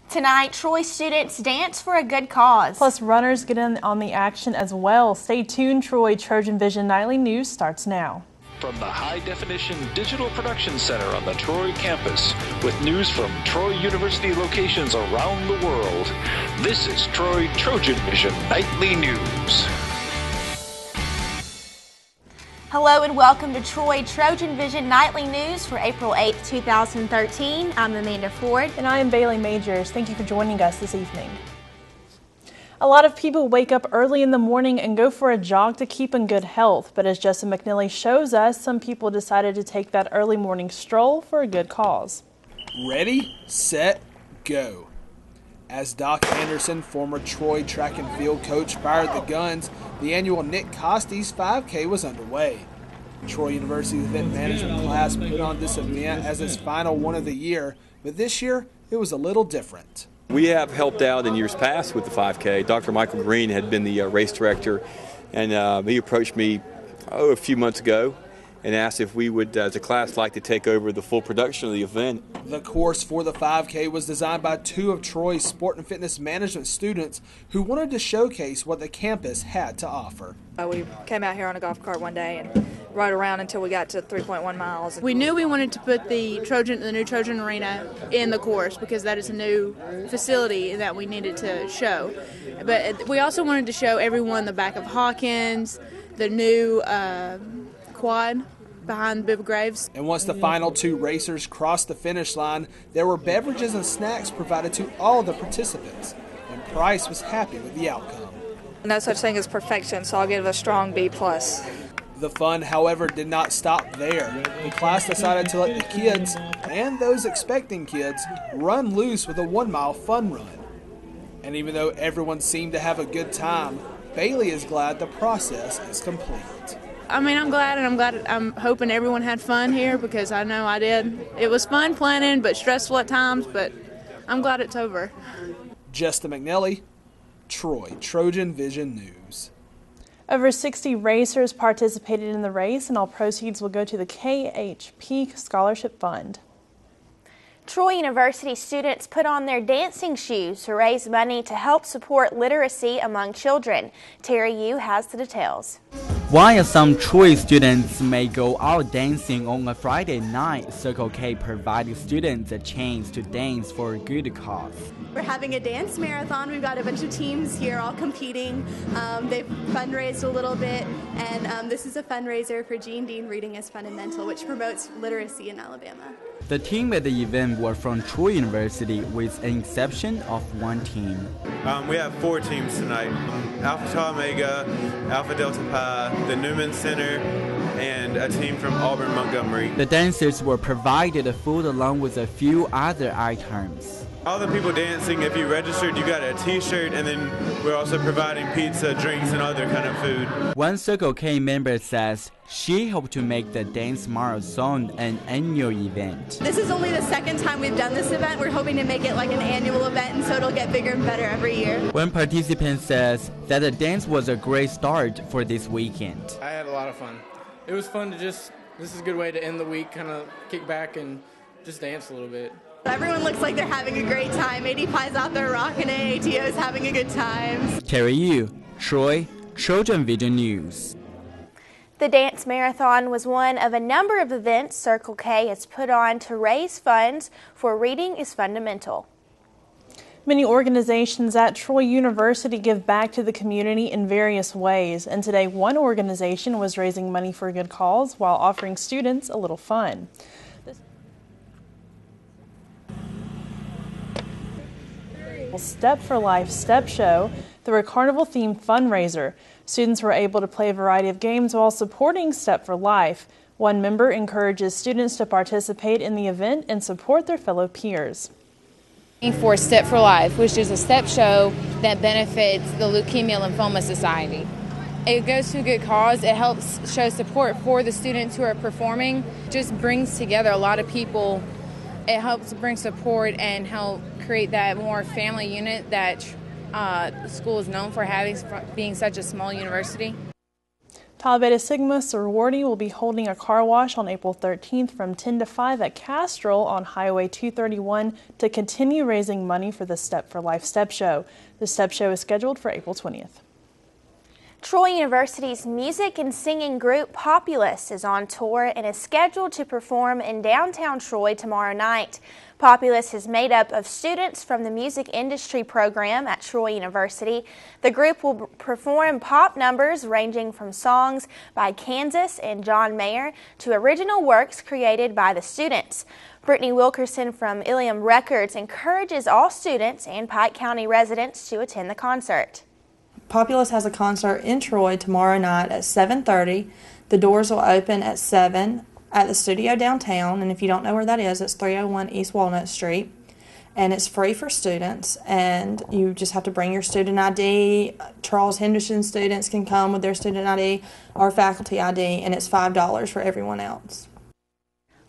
Tonight, Troy students dance for a good cause. Plus, runners get in on the action as well. Stay tuned. Troy TrojanVision Nightly News starts now. From the High Definition Digital Production Center on the Troy campus, with news from Troy University locations around the world, this is Troy TrojanVision Nightly News. Hello and welcome to Troy TrojanVision Nightly News for April 8, 2013. I'm Amanda Ford. And I am Bailey Majors. Thank you for joining us this evening. A lot of people wake up early in the morning and go for a jog to keep in good health. But as Justin McNeely shows us, some people decided to take that early morning stroll for a good cause. Ready, set, go. As Doc Anderson, former Troy track and field coach, fired the guns, the annual Nick Costa's 5K was underway. Troy University's event management class put on this event as its final one of the year, but this year it was a little different. We have helped out in years past with the 5K. Dr. Michael Green had been the race director, and he approached me a few months ago and asked if we would, as a class, like to take over the full production of the event. The course for the 5K was designed by two of Troy's sport and fitness management students who wanted to showcase what the campus had to offer. We came out here on a golf cart one day and rode around until we got to 3.1 miles. We knew we wanted to put the new Trojan Arena in the course because that is a new facility that we needed to show. But we also wanted to show everyone the back of Hawkins, the new quad behind Bib Graves. And once the final two racers crossed the finish line, there were beverages and snacks provided to all the participants, and Price was happy with the outcome. No such thing as perfection, so I'll give it a strong B+. The fun, however, did not stop there. The class decided to let the kids, and those expecting kids, run loose with a 1-mile fun run. And even though everyone seemed to have a good time, Bailey is glad the process is complete. I mean, I'm glad, and I'm hoping everyone had fun here because I know I did. It was fun planning, but stressful at times, but I'm glad it's over. Justin McNeely, Troy TrojanVision News. Over 60 racers participated in the race, and all proceeds will go to the KHP Scholarship Fund. Troy University students put on their dancing shoes to raise money to help support literacy among children. Terry Yu has the details. While some Troy students may go out dancing on a Friday night, Circle K provided students a chance to dance for a good cause. We're having a dance marathon. We've got a bunch of teams here all competing. They've fundraised a little bit, and this is a fundraiser for Gene Dean Reading is Fundamental, which promotes literacy in Alabama. The team at the event were from Troy University with an exception of one team. We have 4 teams tonight. Alpha Tau Omega, Alpha Delta Pi, the Newman Center, and a team from Auburn Montgomery. The dancers were provided food along with a few other items. All the people dancing, if you registered, you got a t-shirt, and then we're also providing pizza, drinks, and other kind of food. One Circle K member says she hoped to make the dance marathon an annual event. This is only the second time we've done this event. We're hoping to make it like an annual event, and so it'll get bigger and better every year. One participant says that the dance was a great start for this weekend. I had a lot of fun. It was fun to this is a good way to end the week, kind of kick back and just dance a little bit. Everyone looks like they're having a great time. ADPI's out there rocking it. ATO's having a good time. Terry Yu, Troy TrojanVision News. The dance marathon was one of a number of events Circle K has put on to raise funds for Reading is Fundamental. Many organizations at Troy University give back to the community in various ways, and today one organization was raising money for a good cause while offering students a little fun. Step for Life Step Show, the carnival-themed fundraiser. Students were able to play a variety of games while supporting Step for Life. One member encourages students to participate in the event and support their fellow peers. For Step for Life, which is a step show that benefits the Leukemia Lymphoma Society. It goes to a good cause. It helps show support for the students who are performing. Just brings together a lot of people. It helps bring support and help create that more family unit that the school is known for having, being such a small university. Tau Beta Sigma sorority will be holding a car wash on April 13th from 10 to 5 at Castrol on Highway 231 to continue raising money for the Step for Life Step Show. The Step Show is scheduled for April 20th. Troy University's music and singing group Populace is on tour and is scheduled to perform in downtown Troy tomorrow night. Populace is made up of students from the music industry program at Troy University. The group will perform pop numbers ranging from songs by Kansas and John Mayer to original works created by the students. Brittany Wilkerson from Ilium Records encourages all students and Pike County residents to attend the concert. Populace has a concert in Troy tomorrow night at 7:30. The doors will open at 7 at the studio downtown, and if you don't know where that is, it's 301 East Walnut Street, and it's free for students, and you just have to bring your student ID. Charles Henderson students can come with their student ID or faculty ID, and it's $5 for everyone else.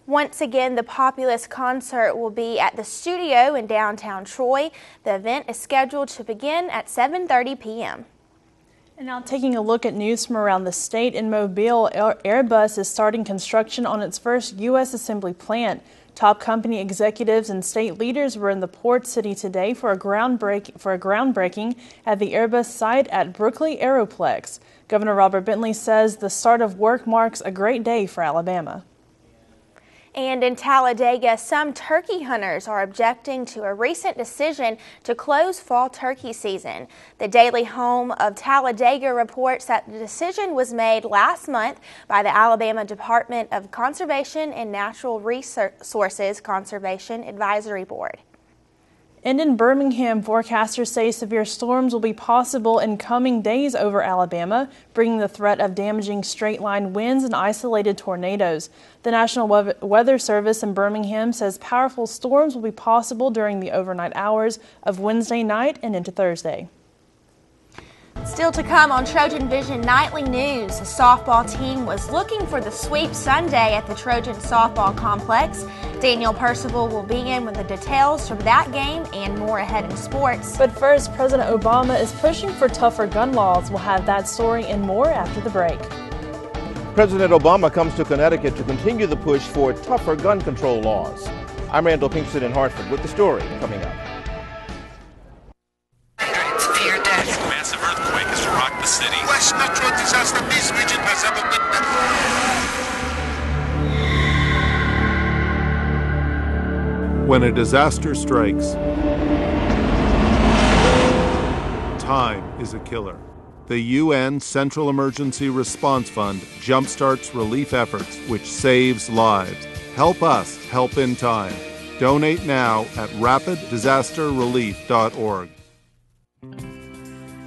Once again, the Populace concert will be at the studio in downtown Troy. The event is scheduled to begin at 7:30 p.m. And now taking a look at news from around the state. In Mobile, Airbus is starting construction on its first U.S. assembly plant. Top company executives and state leaders were in the port city today for a groundbreaking at the Airbus site at Brookley Aeroplex. Governor Robert Bentley says the start of work marks a great day for Alabama. And in Talladega, some turkey hunters are objecting to a recent decision to close fall turkey season. The Daily Home of Talladega reports that the decision was made last month by the Alabama Department of Conservation and Natural Resources Conservation Advisory Board. And in Birmingham, forecasters say severe storms will be possible in coming days over Alabama, bringing the threat of damaging straight-line winds and isolated tornadoes. The National Weather Service in Birmingham says powerful storms will be possible during the overnight hours of Wednesday night and into Thursday. Still to come on TrojanVision Nightly News, the softball team was looking for the sweep Sunday at the Trojan softball complex. Daniel Percival will be in with the details from that game and more ahead in sports. But first, President Obama is pushing for tougher gun laws. We'll have that story and more after the break. President Obama comes to Connecticut to continue the push for tougher gun control laws. I'm Randall Pinkston in Hartford with the story coming up. Massive earthquake has rocked the city. Worst natural disaster this region has ever witnessed. When a disaster strikes, time is a killer. The UN Central Emergency Response Fund jumpstarts relief efforts, which saves lives. Help us help in time. Donate now at rapiddisasterrelief.org.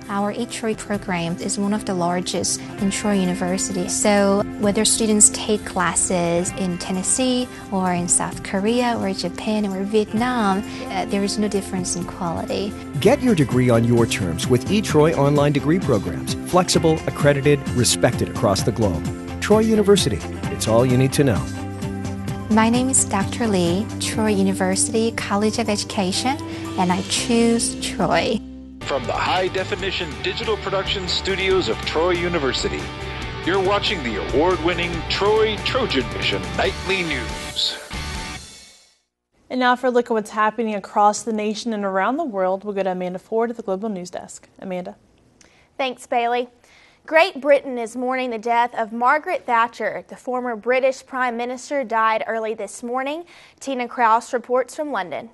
Our Troy program is one of the largest in Troy University. So whether students take classes in Tennessee or in South Korea or Japan or Vietnam, there is no difference in quality. Get your degree on your terms with eTroy online degree programs. Flexible, accredited, respected across the globe. Troy University. It's all you need to know. My name is Dr. Lee, Troy University College of Education, and I choose Troy. From the high-definition digital production studios of Troy University, you're watching the award-winning TrojanVision Nightly News. And now for a look at what's happening across the nation and around the world, we'll go to Amanda Ford at the Global News Desk. Amanda. Thanks, Bailey. Great Britain is mourning the death of Margaret Thatcher. The former British Prime Minister died early this morning. Tina Kraus reports from London.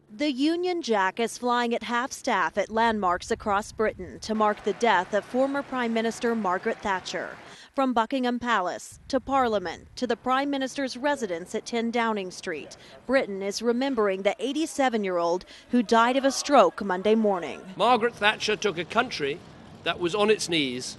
The Union Jack is flying at half-staff at landmarks across Britain to mark the death of former Prime Minister Margaret Thatcher. From Buckingham Palace to Parliament to the Prime Minister's residence at 10 Downing Street, Britain is remembering the 87-year-old who died of a stroke Monday morning. Margaret Thatcher took a country that was on its knees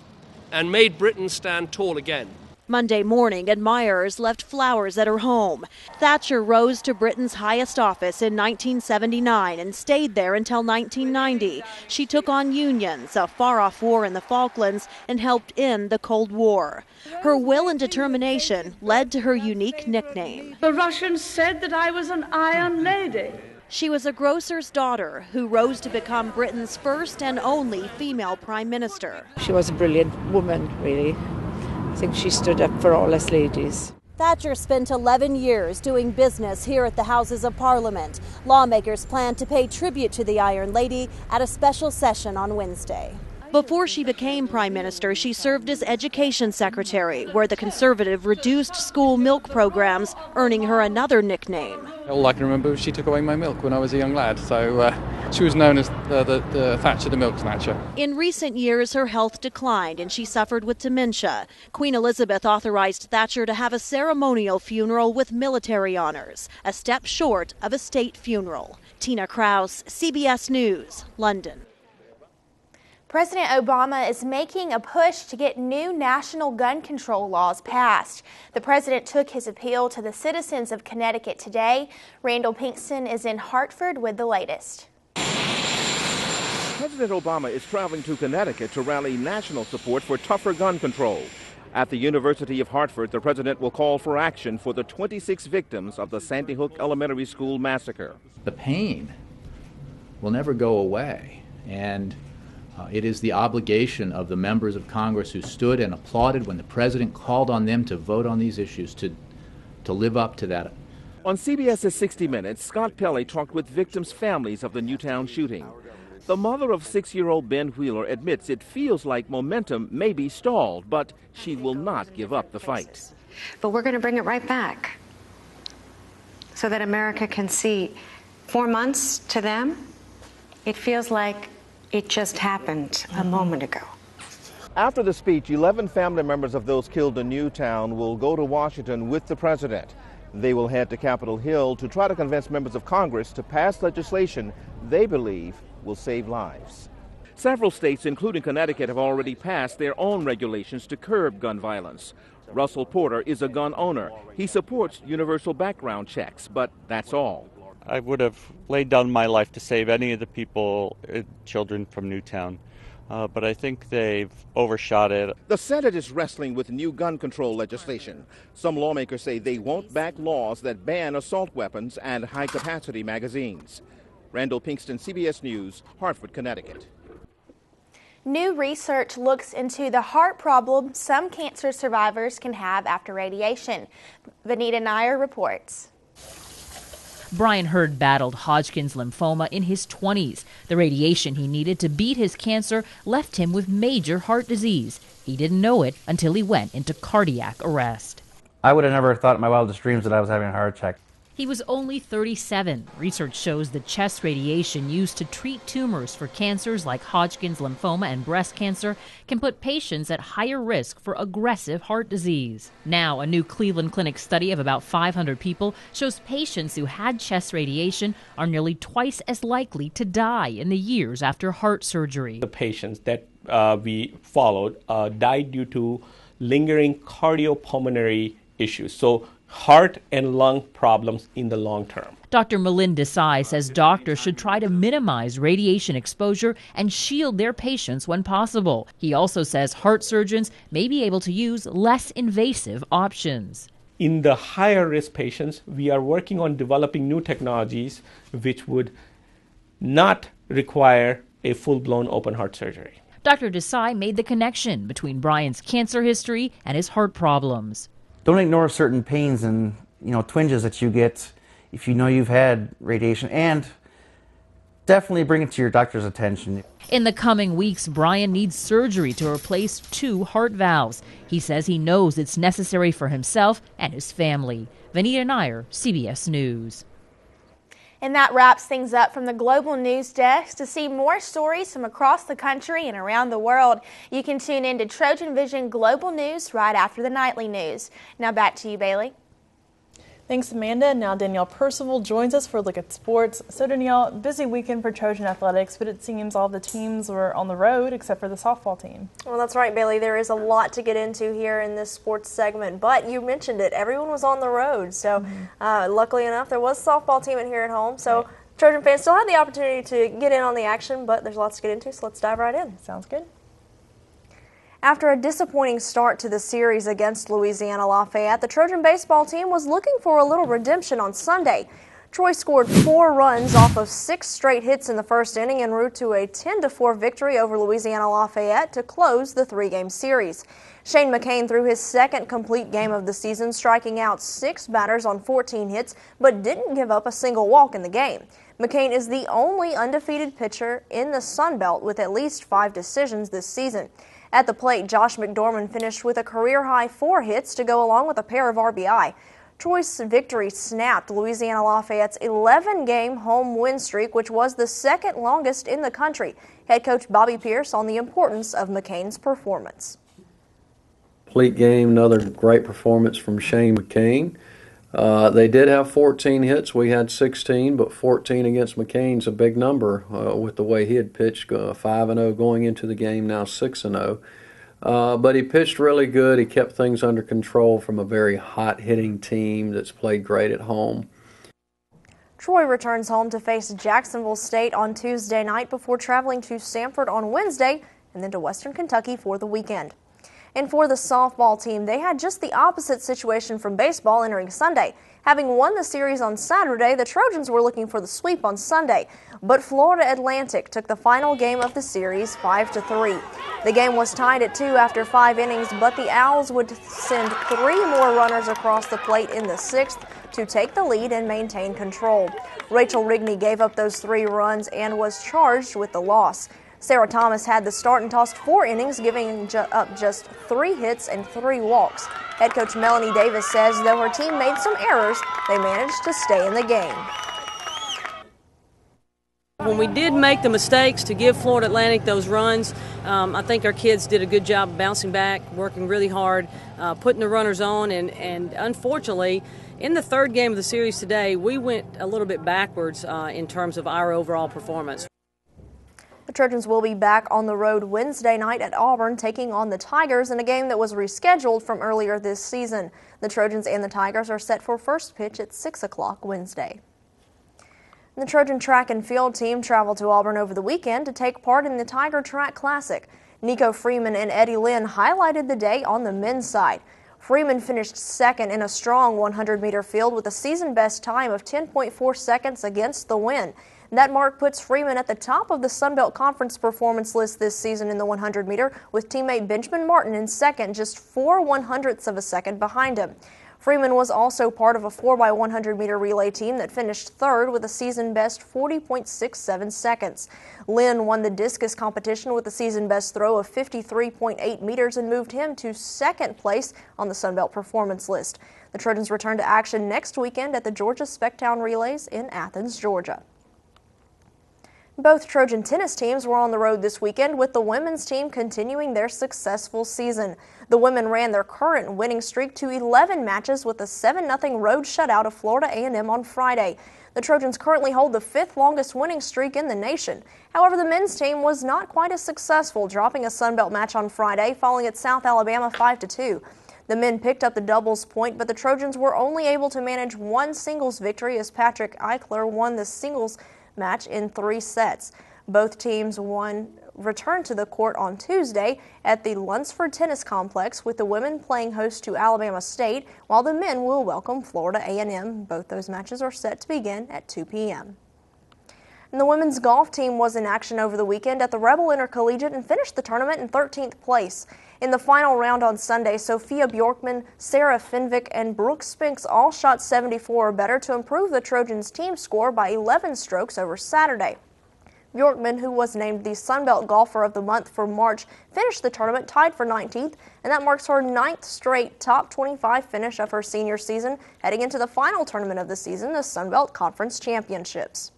and made Britain stand tall again. Monday morning, admirers left flowers at her home. Thatcher rose to Britain's highest office in 1979 and stayed there until 1990. She took on unions, a far-off war in the Falklands, and helped end the Cold War. Her will and determination led to her unique nickname. The Russians said that I was an Iron Lady. She was a grocer's daughter who rose to become Britain's first and only female prime minister. She was a brilliant woman, really. I think she stood up for all us ladies. Thatcher spent 11 years doing business here at the Houses of Parliament. Lawmakers plan to pay tribute to the Iron Lady at a special session on Wednesday. Before she became prime minister, she served as education secretary, where the Conservative reduced school milk programs, earning her another nickname. All I can remember is she took away my milk when I was a young lad, so she was known as the Thatcher the milk snatcher. In recent years, her health declined and she suffered with dementia. Queen Elizabeth authorized Thatcher to have a ceremonial funeral with military honors, a step short of a state funeral. Tina Kraus, CBS News, London. President Obama is making a push to get new national gun control laws passed. The president took his appeal to the citizens of Connecticut today. Randall Pinkston is in Hartford with the latest. President Obama is traveling to Connecticut to rally national support for tougher gun control. At the University of Hartford, the president will call for action for the 26 victims of the Sandy Hook Elementary School massacre. The pain will never go away, and it is the obligation of the members of Congress who stood and applauded when the president called on them to vote on these issues to live up to that. On CBS's 60 Minutes, Scott Pelley talked with victims' families of the Newtown shooting. The mother of 6-year-old Ben Wheeler admits it feels like momentum may be stalled, but she will not give up the fight. But we're going to bring it right back so that America can see 4 months to them. It feels like it just happened a moment ago. After the speech, 11 family members of those killed in Newtown will go to Washington with the president. They will head to Capitol Hill to try to convince members of Congress to pass legislation they believe will save lives. Several states, including Connecticut, have already passed their own regulations to curb gun violence. Russell Porter is a gun owner. He supports universal background checks, but that's all. I would have laid down my life to save any of the people, children from Newtown, but I think they've overshot it. The Senate is wrestling with new gun control legislation. Some lawmakers say they won't back laws that ban assault weapons and high-capacity magazines. Randall Pinkston, CBS News, Hartford, Connecticut. New research looks into the heart problem some cancer survivors can have after radiation. Vanita Nair reports. Brian Hurd battled Hodgkin's lymphoma in his 20s. The radiation he needed to beat his cancer left him with major heart disease. He didn't know it until he went into cardiac arrest. I would have never thought in my wildest dreams that I was having a heart attack. He was only 37. Research shows the chest radiation used to treat tumors for cancers like Hodgkin's lymphoma and breast cancer can put patients at higher risk for aggressive heart disease. Now, a new Cleveland Clinic study of about 500 people shows patients who had chest radiation are nearly twice as likely to die in the years after heart surgery. The patients that we followed died due to lingering cardiopulmonary issues. So heart and lung problems in the long term. Dr. Melinda Desai says doctors should try to minimize radiation exposure and shield their patients when possible. He also says heart surgeons may be able to use less invasive options. In the higher risk patients, we are working on developing new technologies which would not require a full-blown open heart surgery. Dr. Desai made the connection between Brian's cancer history and his heart problems. Don't ignore certain pains and twinges that you get if you know you've had radiation, and definitely bring it to your doctor's attention. In the coming weeks, Brian needs surgery to replace 2 heart valves. He says he knows it's necessary for himself and his family. Vanita Nair, CBS News. And that wraps things up from the Global News Desk. To see more stories from across the country and around the world, you can tune in to Trojan Vision Global News right after the nightly news. Now back to you, Bailey. Thanks, Amanda. Now Danielle Percival joins us for a look at sports. So Danielle, busy weekend for Trojan Athletics, but it seems all the teams were on the road except for the softball team. Well, that's right, Bailey. There is a lot to get into here in this sports segment, but you mentioned it. Everyone was on the road, so luckily enough, there was a softball team in here at home. So right. Trojan fans still had the opportunity to get in on the action, but there's lots to get into, so let's dive right in. Sounds good. After a disappointing start to the series against Louisiana Lafayette, the Trojan baseball team was looking for a little redemption on Sunday. Troy scored 4 runs off of 6 straight hits in the first inning en route to a 10-4 victory over Louisiana Lafayette to close the 3-game series. Shane McCain threw his second complete game of the season, striking out 6 batters on 14 hits, but didn't give up a single walk in the game. McCain is the only undefeated pitcher in the Sun Belt with at least 5 decisions this season. At the plate, Josh McDormand finished with a career-high 4 hits to go along with a pair of RBI. Troy's victory snapped Louisiana Lafayette's 11-game home win streak, which was the second longest in the country. Head coach Bobby Pierce on the importance of McCain's performance. Complete game, another great performance from Shane McCain. They did have 14 hits. We had 16, but 14 against McCain's a big number with the way he had pitched, 5-0 going into the game, now 6-0. But he pitched really good. He kept things under control from a very hot-hitting team that's played great at home. Troy returns home to face Jacksonville State on Tuesday night before traveling to Sanford on Wednesday and then to Western Kentucky for the weekend. And for the softball team, they had just the opposite situation from baseball entering Sunday. Having won the series on Saturday, the Trojans were looking for the sweep on Sunday, but Florida Atlantic took the final game of the series 5-3. The game was tied at 2 after 5 innings, but the Owls would send 3 more runners across the plate in the 6th to take the lead and maintain control. Rachel Rigney gave up those 3 runs and was charged with the loss. Sarah Thomas had the start and tossed 4 innings, giving up just 3 hits and 3 walks. Head coach Melanie Davis says though her team made some errors, they managed to stay in the game. When we did make the mistakes to give Florida Atlantic those runs, I think our kids did a good job bouncing back, working really hard, putting the runners on, and unfortunately, in the 3rd game of the series today, we went a little bit backwards in terms of our overall performance. The Trojans will be back on the road Wednesday night at Auburn, taking on the Tigers in a game that was rescheduled from earlier this season. The Trojans and the Tigers are set for first pitch at 6 o'clock Wednesday. The Trojan track and field team traveled to Auburn over the weekend to take part in the Tiger Track Classic. Nico Freeman and Eddie Lynn highlighted the day on the men's side. Freeman finished second in a strong 100-meter field with a season-best time of 10.4 seconds against the wind. That mark puts Freeman at the top of the Sun Belt Conference performance list this season in the 100-meter, with teammate Benjamin Martin in second, just 0.04 of a second behind him. Freeman was also part of a 4x100-meter relay team that finished third with a season-best 40.67 seconds. Lynn won the discus competition with a season-best throw of 53.8 meters and moved him to second place on the Sun Belt performance list. The Trojans return to action next weekend at the Georgia Specktown Relays in Athens, Georgia. Both Trojan tennis teams were on the road this weekend, with the women's team continuing their successful season. The women ran their current winning streak to 11 matches with a 7-0 road shutout of Florida A&M on Friday. The Trojans currently hold the 5th longest winning streak in the nation. However, the men's team was not quite as successful, dropping a Sun Belt match on Friday, falling at South Alabama 5-2. The men picked up the doubles point, but the Trojans were only able to manage one singles victory as Patrick Eichler won the singles match in 3 sets. Both teams returned to the court on Tuesday at the Lunsford Tennis Complex, with the women playing host to Alabama State, while the men will welcome Florida A&M. Both those matches are set to begin at 2 p.m. And the women's golf team was in action over the weekend at the Rebel Intercollegiate and finished the tournament in 13th place. In the final round on Sunday, Sophia Bjorkman, Sarah Finvik, and Brooke Spinks all shot 74 or better to improve the Trojans' team score by 11 strokes over Saturday. Bjorkman, who was named the Sun Belt Golfer of the Month for March, finished the tournament tied for 19th, and that marks her 9th straight top 25 finish of her senior season, heading into the final tournament of the season, the Sun Belt Conference Championships.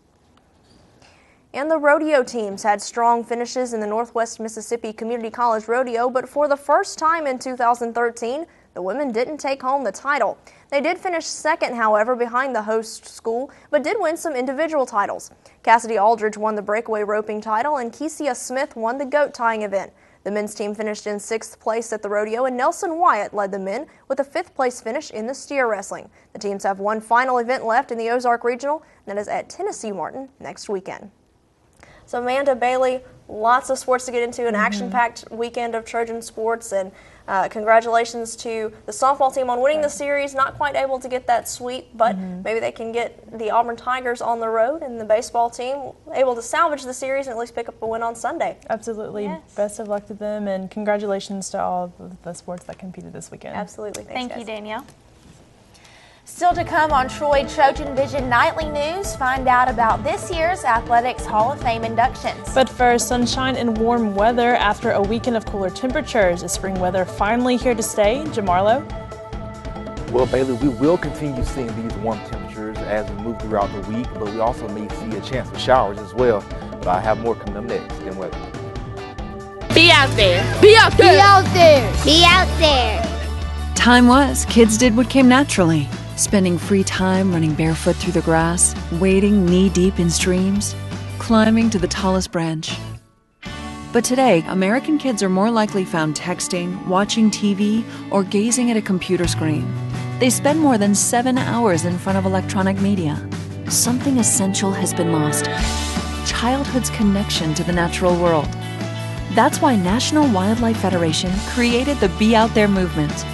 And the rodeo teams had strong finishes in the Northwest Mississippi Community College Rodeo, but for the first time in 2013, the women didn't take home the title. They did finish second, however, behind the host school, but did win some individual titles. Cassidy Aldridge won the breakaway roping title, and Kesia Smith won the goat tying event. The men's team finished in 6th place at the rodeo, and Nelson Wyatt led the men with a 5th place finish in the steer wrestling. The teams have one final event left in the Ozark Regional, and that is at Tennessee Martin next weekend. So Amanda Bailey, lots of sports to get into, an action-packed weekend of Trojan sports, and congratulations to the softball team on winning the series. Not quite able to get that sweep, but maybe they can get the Auburn Tigers on the road, and the baseball team able to salvage the series and at least pick up a win on Sunday. Absolutely. Yes. Best of luck to them, and congratulations to all of the sports that competed this weekend. Absolutely. Thank you, Danielle. Still to come on Troy TrojanVision Nightly News, find out about this year's Athletics Hall of Fame inductions. But first, sunshine and warm weather after a weekend of cooler temperatures. Is spring weather finally here to stay? Jamarlo? Well, Bailey, we will continue seeing these warm temperatures as we move throughout the week, but we also may see a chance of showers as well. But I have more coming up next in weather. Be out there. Be out there. Be out there. Be out there. Time was, kids did what came naturally. Spending free time running barefoot through the grass, wading knee-deep in streams, climbing to the tallest branch. But today, American kids are more likely found texting, watching TV, or gazing at a computer screen. They spend more than 7 hours in front of electronic media. Something essential has been lost: childhood's connection to the natural world. That's why National Wildlife Federation created the Be Out There movement.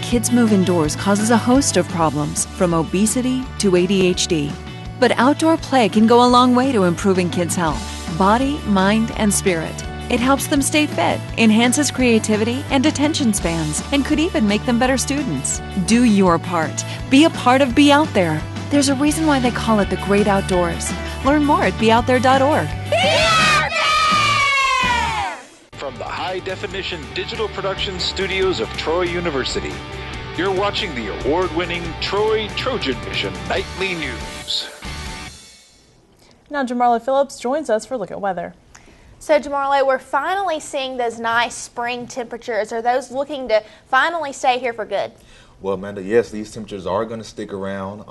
Kids move indoors causes a host of problems, from obesity to ADHD. But outdoor play can go a long way to improving kids' health, body, mind, and spirit. It helps them stay fit, enhances creativity and attention spans, and could even make them better students. Do your part. Be a part of Be Out There. There's a reason why they call it the Great Outdoors. Learn more at beoutthere.org. From the high-definition digital production studios of Troy University, you're watching the award-winning Troy TrojanVision Nightly News. Now Jamarlo Phillips joins us for a look at weather. So Jamarlo, we're finally seeing those nice spring temperatures. Are those looking to finally stay here for good? Well, Amanda, yes, these temperatures are going to stick around,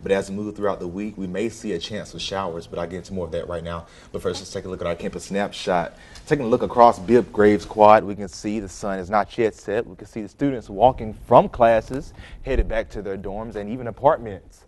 but as we move throughout the week, we may see a chance of showers, but I'll get into more of that right now. But first, let's take a look at our campus snapshot. Taking a look across Bibb Graves Quad, we can see the sun is not yet set. We can see the students walking from classes, headed back to their dorms and even apartments.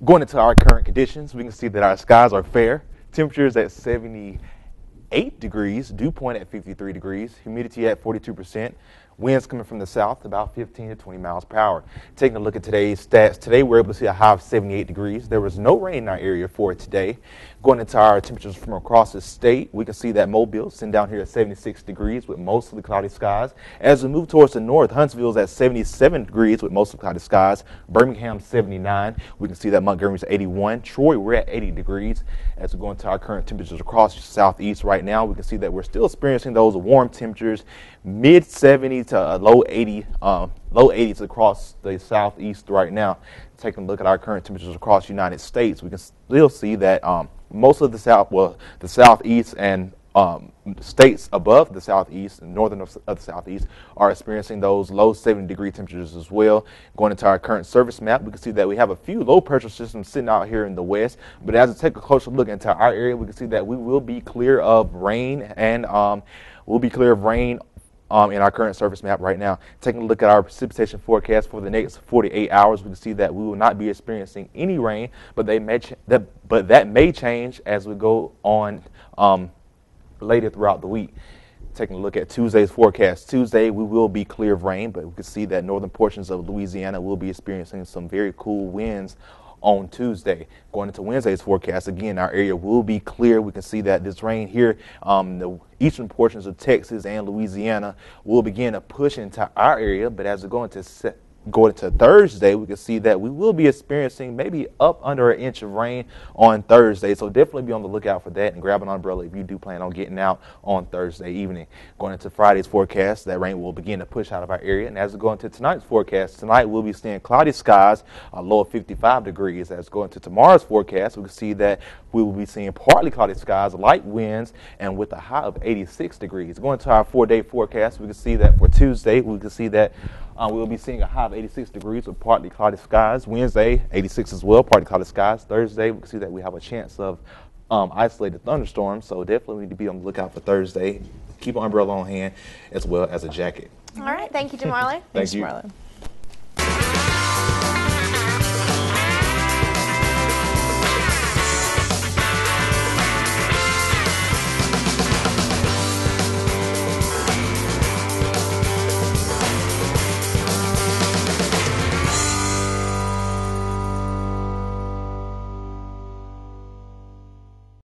Going into our current conditions, we can see that our skies are fair. Temperatures at 78 degrees, dew point at 53 degrees, humidity at 42%. Winds coming from the south about 15 to 20 miles per hour. Taking a look at today's stats, today we're able to see a high of 78 degrees. There was no rain in our area for today. Going into our temperatures from across the state, we can see that Mobile sitting down here at 76 degrees with mostly cloudy skies. As we move towards the north, Huntsville's at 77 degrees with mostly cloudy skies. Birmingham 79. We can see that Montgomery's 81. Troy, we're at 80 degrees. As we go into our current temperatures across the southeast right now, we can see that we're still experiencing those warm temperatures, mid 70s to low 80s across the southeast right now. Taking a look at our current temperatures across the United States, we can still see that most of the southeast and states above the southeast and northern of the southeast are experiencing those low 70-degree temperatures as well. Going into our current surface map, we can see that we have a few low pressure systems sitting out here in the west. But as we take a closer look into our area, we can see that we will be clear of rain and in our current surface map right now. Taking a look at our precipitation forecast for the next 48 hours, we can see that we will not be experiencing any rain, but that may change as we go on later throughout the week. Taking a look at Tuesday's forecast. Tuesday, we will be clear of rain, but we can see that northern portions of Louisiana will be experiencing some very cool winds on Tuesday. Going into Wednesday's forecast, again, our area will be clear. We can see that this rain here, the eastern portions of Texas and Louisiana will begin to push into our area, but as we go into Thursday, we can see that we will be experiencing maybe up under an inch of rain on Thursday. So definitely be on the lookout for that and grab an umbrella if you do plan on getting out on Thursday evening. Going into Friday's forecast, that rain will begin to push out of our area. And as we go into tonight's forecast, tonight we'll be seeing cloudy skies, a low of 55 degrees. As we go into tomorrow's forecast, we can see that we will be seeing partly cloudy skies, light winds, and with a high of 86 degrees. Going to our 4-day forecast, we can see that for Tuesday, we can see that we'll be seeing a high of 86 degrees with partly cloudy skies. Wednesday, 86 as well, partly cloudy skies. Thursday, we can see that we have a chance of isolated thunderstorms, so definitely need to be on the lookout for Thursday. Keep an umbrella on hand as well as a jacket. All right. Thank you, Jamarlo. Thank you. Marlo.